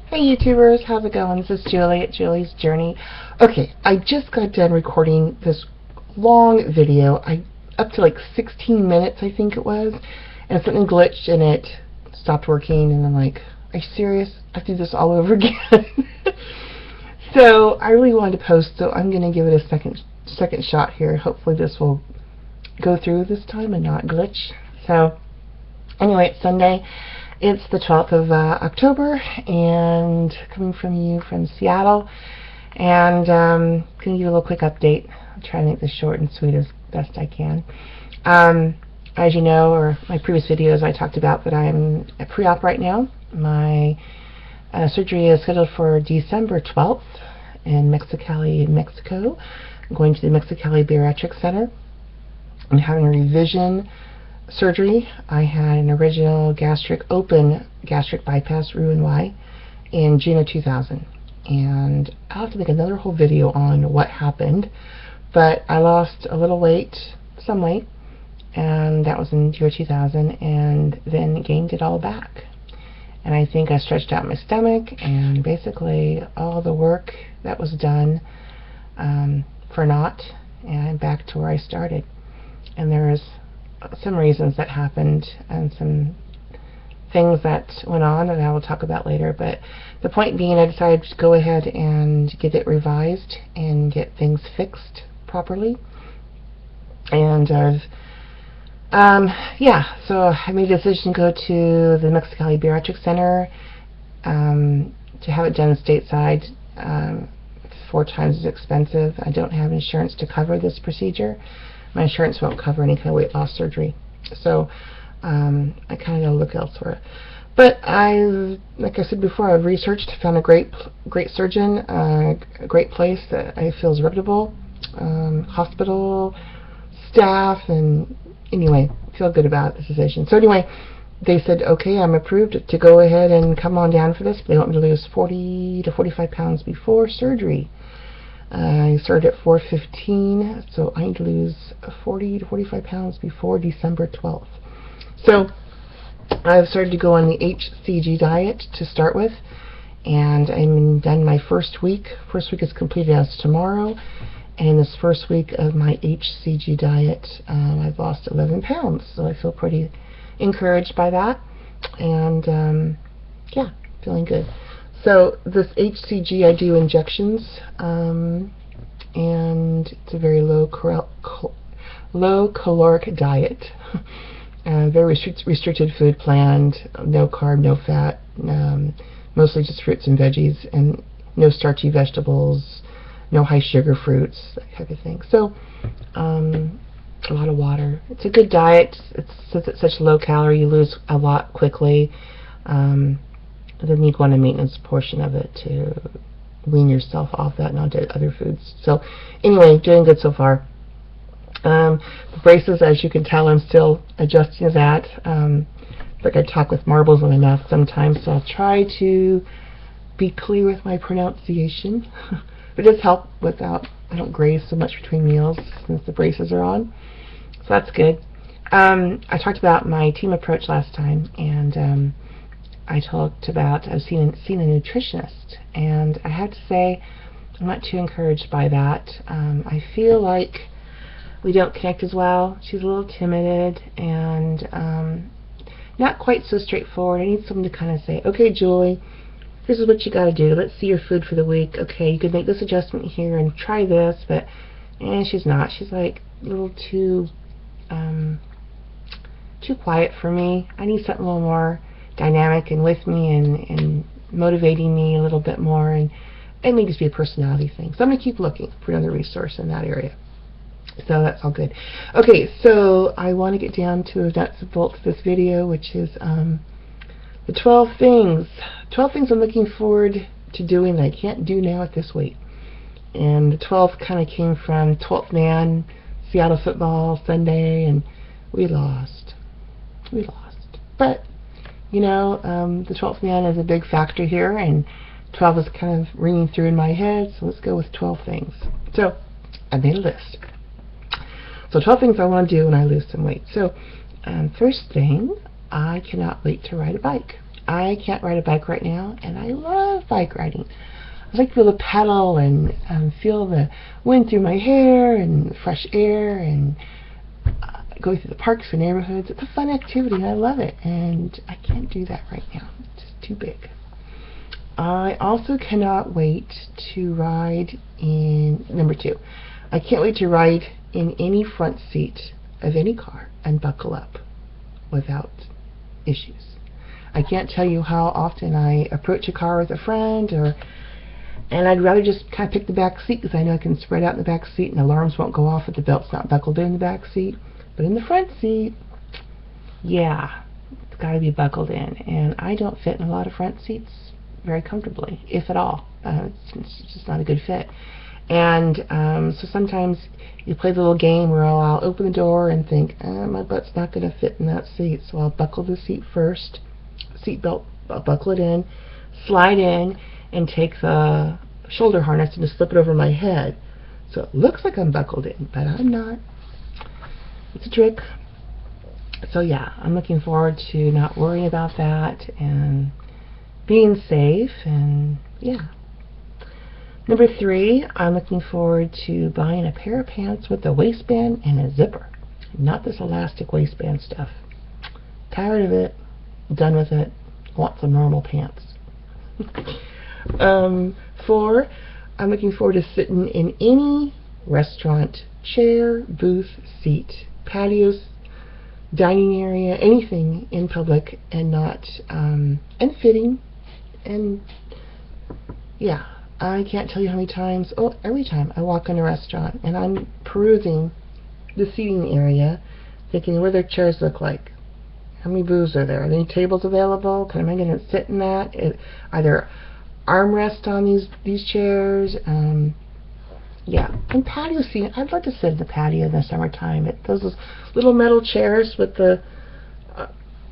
Hey YouTubers, how's it going? This is Julie at Julie's Journey. Okay, I just got done recording this long video. Up to like 16 minutes I think it was, and something glitched and it stopped working, and I'm like, are you serious? I have to do this all over again. So I really wanted to post, so I'm gonna give it a second shot here. Hopefully this will go through this time and not glitch. So anyway, it's Sunday. It's the 12th of October, and coming from you from Seattle, and going to give you a little quick update. I'll try to make this short and sweet as best I can. As you know, or my previous videos, I talked about that I'm at pre-op right now. My surgery is scheduled for December 12th in Mexicali, Mexico. I'm going to the Mexicali Bariatric Center. I'm having a revision surgery. I had an original open gastric bypass, Roux-en-Y, in June of 2000, and I'll have to make another whole video on what happened, but I lost a little weight, some weight, and that was in year 2000, and then gained it all back. And I think I stretched out my stomach, and basically all the work that was done for naught, and I'm back to where I started. And there's some reasons that happened and some things that went on that I will talk about later, but the point being, I decided to go ahead and get it revised and get things fixed properly. And yeah, so I made a decision to go to the Mexicali Bariatric Center to have it done stateside. 4 times as expensive. I don't have insurance to cover this procedure. My insurance won't cover any kind of weight loss surgery, so I kind of gotta look elsewhere. But like I said before, I've researched, found a great surgeon, a great place that I feel is reputable, hospital staff, and anyway, feel good about the decision. So anyway, they said, okay, I'm approved to go ahead and come on down for this. They want me to lose 40 to 45 pounds before surgery. I started at 415, so I need to lose 40 to 45 pounds before December 12th. So I've started to go on the HCG diet to start with, and I'm done my first week. First week is completed as tomorrow, and in this first week of my HCG diet, I've lost 11 pounds, so I feel pretty encouraged by that, and yeah, feeling good. So this HCG, I do injections, and it's a very low caloric diet. Very restricted food planned, no carb, no fat, mostly just fruits and veggies, and no starchy vegetables, no high sugar fruits, that type of thing. So a lot of water. It's a good diet. Since it's such low calorie, you lose a lot quickly. Then you go on a maintenance portion of it to wean yourself off that and onto other foods. So anyway, doing good so far. The braces, as you can tell, I'm still adjusting to that. Like I talk with marbles in my mouth sometimes, so I'll try to be clear with my pronunciation. It does help without, I don't graze so much between meals since the braces are on. So that's good. I talked about my team approach last time, and I talked about I've seen a nutritionist, and I have to say I'm not too encouraged by that. I feel like we don't connect as well. She's a little timid and not quite so straightforward. I need someone to kind of say, okay, Julie, this is what you got to do. Let's see your food for the week. Okay, you could make this adjustment here and try this, but she's not. She's like a little too quiet for me. I need something a little more dynamic and with me and motivating me a little bit more, and it may just be a personality thing. So I'm going to keep looking for another resource in that area. So that's all good. Okay, so I want to get down to the nuts and bolts of this video, which is the 12 things. 12 things I'm looking forward to doing that I can't do now at this weight. And the 12th kind of came from 12th man, Seattle football Sunday, and we lost. We lost. But you know, the 12th man is a big factor here, and 12 is kind of ringing through in my head, so let's go with 12 things. So I made a list. So 12 things I want to do when I lose some weight. So first thing, I cannot wait to ride a bike. I can't ride a bike right now, and I love bike riding. I like to be able to pedal and feel the wind through my hair and fresh air and go through the parks and neighborhoods. It's a fun activity, and I love it, and I can't do that right now. It's just too big. I also cannot wait to ride in, number 2, I can't wait to ride in any front seat of any car and buckle up without issues. I can't tell you how often I approach a car with a friend, and I'd rather just kind of pick the back seat because I know I can spread out in the back seat and alarms won't go off if the belt's not buckled in the back seat. But in the front seat, yeah, it's got to be buckled in, and I don't fit in a lot of front seats very comfortably, if at all. It's just not a good fit. And so sometimes you play the little game where I'll open the door and think, my butt's not going to fit in that seat, so I'll buckle the seat first, seat belt, I'll buckle it in, slide in, and take the shoulder harness and just slip it over my head. So it looks like I'm buckled in, but I'm not. It's a trick. So yeah, I'm looking forward to not worrying about that and being safe, and yeah. Number 3, I'm looking forward to buying a pair of pants with a waistband and a zipper. Not this elastic waistband stuff. Tired of it. Done with it. Want some normal pants. 4, I'm looking forward to sitting in any restaurant, chair, booth, seat, patios, dining area, anything in public, and not, and fitting, and yeah, I can't tell you how many times, every time I walk in a restaurant and I'm perusing the seating area, thinking what do their chairs look like? How many booths are there? Are there any tables available? Am I going to sit in that? Are there armrests on these chairs? Yeah, and patio seating. I'd love to sit in the patio in the summertime. Those little metal chairs with the,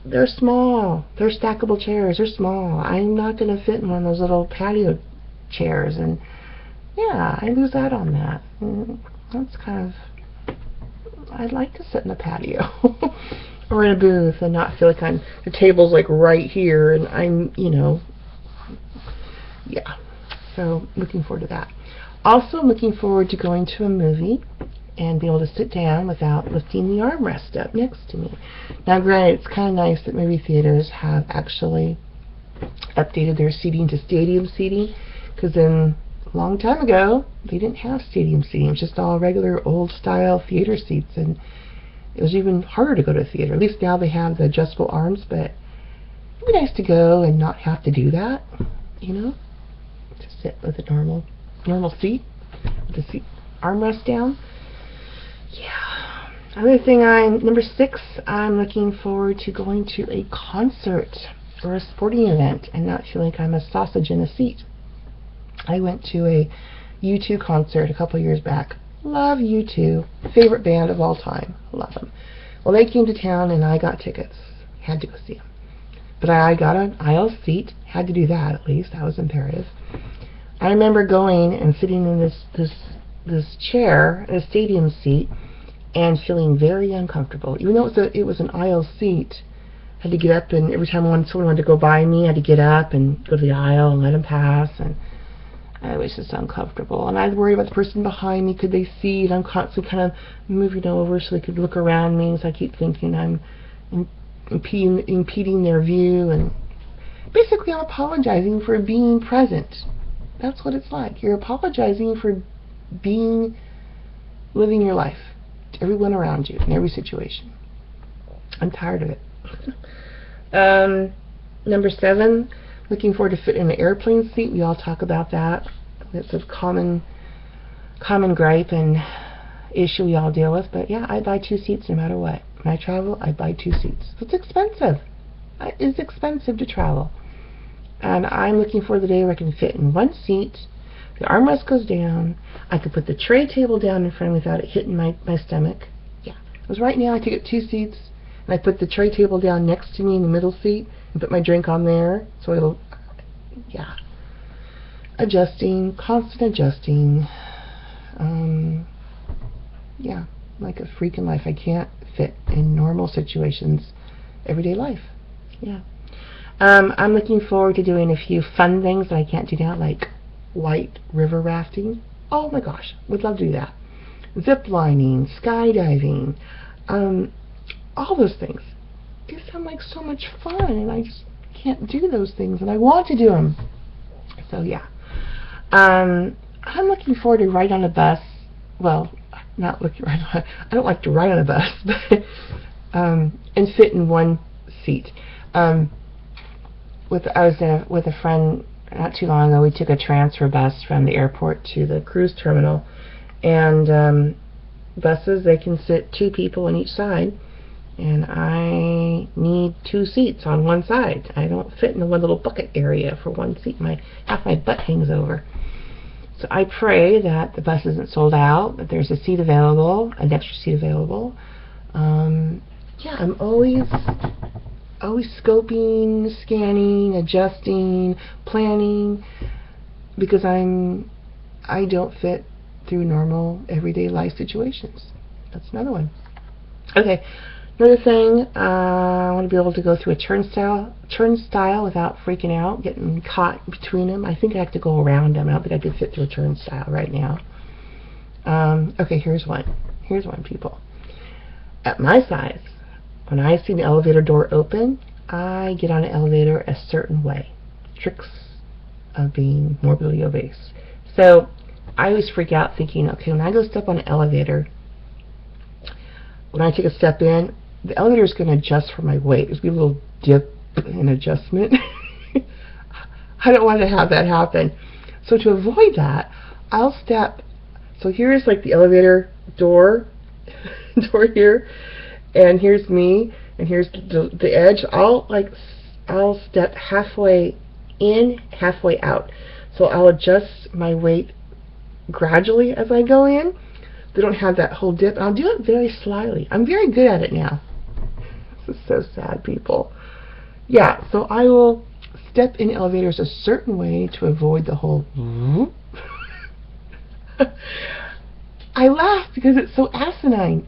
they're small. They're stackable chairs. They're small. I'm not going to fit in one of those little patio chairs, and yeah, I lose out on that. That's kind of, I'd like to sit in a patio or in a booth and not feel like the table's like right here and I'm, yeah. So looking forward to that. Also looking forward to going to a movie and be able to sit down without lifting the armrest up next to me. Now granted, it's kind of nice that movie theaters have actually updated their seating to stadium seating, because then a long time ago they didn't have stadium seating. It was just all regular old style theater seats, and it was even harder to go to a theater. At least now they have the adjustable arms, but it'd be nice to go and not have to do that, to sit with a normal seat with the seat armrest down. Yeah. Other thing, number 6, I'm looking forward to going to a concert or a sporting event and not feeling like I'm a sausage in a seat. I went to a U2 concert a couple years back. Love U2. Favorite band of all time. Love them. Well, they came to town and I got tickets. Had to go see them. But I got an aisle seat. Had to do that at least. That was imperative. I remember going and sitting in this chair, a stadium seat, and feeling very uncomfortable. Even though it was an aisle seat, I had to get up, and every time someone wanted to go by me, I had to get up and go to the aisle and let them pass, and I was just uncomfortable. And I'd worry about the person behind me. Could they see? And I'm constantly kind of moving over so they could look around me. So I keep thinking I'm impeding their view. And basically, I'm apologizing for being present. That's what it's like. You're apologizing for living your life to everyone around you in every situation. I'm tired of it. Number 7, looking forward to fit in an airplane seat. We all talk about that. It's a common gripe and issue we all deal with. But yeah, I buy 2 seats no matter what. When I travel, I buy 2 seats. It's expensive. It's expensive to travel. And I'm looking for the day where I can fit in 1 seat. The armrest goes down. I can put the tray table down in front of me without it hitting my stomach. Yeah. Because right now I take up 2 seats, and I put the tray table down next to me in the middle seat and put my drink on there. So it'll, yeah. Adjusting, constant adjusting. Yeah, like a freak in life. I can't fit in normal situations, everyday life. Yeah. I'm looking forward to doing a few fun things that I can't do now, like white river rafting. Oh my gosh, would love to do that. Zip lining, skydiving, all those things. They sound like so much fun, and I just can't do those things, and I want to do them. So yeah. I'm looking forward to ride on a bus. Well, not looking right on. I don't like to ride on a bus, but and fit in one seat. I was with a friend not too long ago. We took a transfer bus from the airport to the cruise terminal, and buses, they can sit 2 people on each side, and I need 2 seats on one side. I don't fit in the one little bucket area for one seat. Half my butt hangs over. So I pray that the bus isn't sold out, that there's a seat available, an extra seat available. Yeah, I'm always scoping, scanning, adjusting, planning, because I don't fit through normal everyday life situations. That's another one. Okay, another thing, I want to be able to go through a turnstile without freaking out, getting caught between them. I think I have to go around them. I don't think I could fit through a turnstile right now. Okay, here's one. Here's one, people. At my size, when I see the elevator door open, I get on an elevator a certain way. Tricks of being morbidly obese. So I always freak out thinking, okay, when I go step on an elevator, when I take a step in, the elevator is going to adjust for my weight. There's going to be a little dip in adjustment. I don't want to have that happen. So to avoid that, I'll step. So here's like the elevator door here, and here's me, and here's the edge. I'll step halfway in, halfway out. So I'll adjust my weight gradually as I go in. They don't have that whole dip. I'll do it very slyly. I'm very good at it now. This is so sad, people. Yeah, so I will step in elevators a certain way to avoid the whole I laugh because it's so asinine.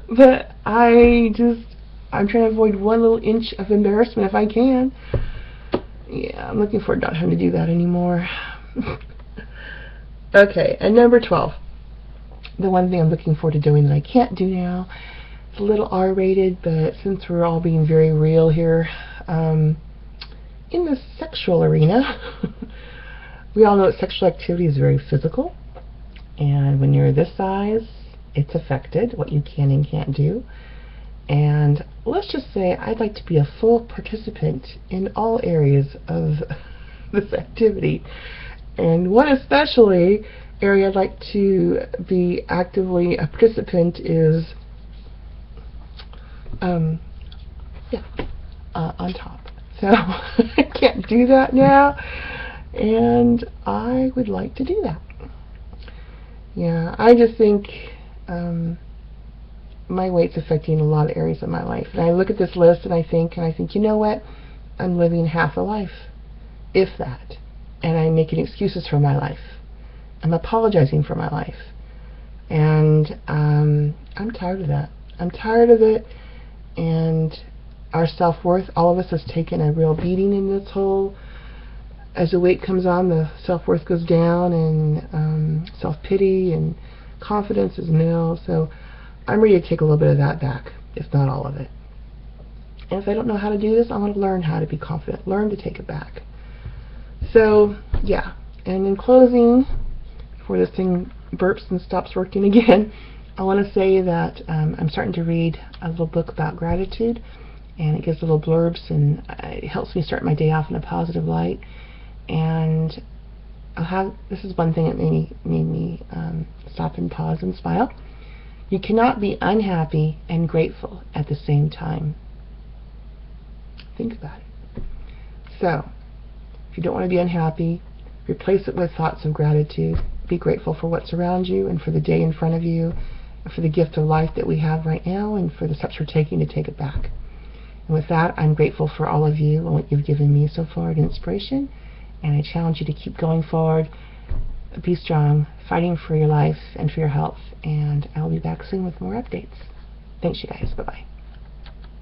But I'm trying to avoid one little inch of embarrassment if I can. Yeah, I'm looking forward to not having to do that anymore. Okay, and number 12. The one thing I'm looking forward to doing that I can't do now. It's a little R-rated, but since we're all being very real here, in the sexual arena, we all know that sexual activity is very physical, and when you're this size, it's affected, what you can and can't do. And let's just say I'd like to be a full participant in all areas of this activity. And one especially area I'd like to be actively a participant is on top. So I can't do that now, and I would like to do that. Yeah, I just think my weight's affecting a lot of areas of my life. And I look at this list and I think, you know what? I'm living half a life, if that. And I'm making excuses for my life. I'm apologizing for my life. And I'm tired of that. I'm tired of it. And our self-worth, all of us has taken a real beating in this whole, as the weight comes on, the self-worth goes down, and self-pity and confidence is nil. So I'm ready to take a little bit of that back, if not all of it. And if I don't know how to do this, I want to learn how to be confident, learn to take it back. So yeah, and in closing, before this thing burps and stops working again, I want to say that I'm starting to read a little book about gratitude, and it gives little blurbs, and it helps me start my day off in a positive light. And this is one thing that made me stop and pause and smile. You cannot be unhappy and grateful at the same time. Think about it. So, if you don't want to be unhappy, replace it with thoughts of gratitude. Be grateful for what's around you, and for the day in front of you, and for the gift of life that we have right now, and for the steps we're taking to take it back. And with that, I'm grateful for all of you and what you've given me so far in inspiration. And I challenge you to keep going forward, be strong, fighting for your life and for your health, and I'll be back soon with more updates. Thanks, you guys. Bye-bye.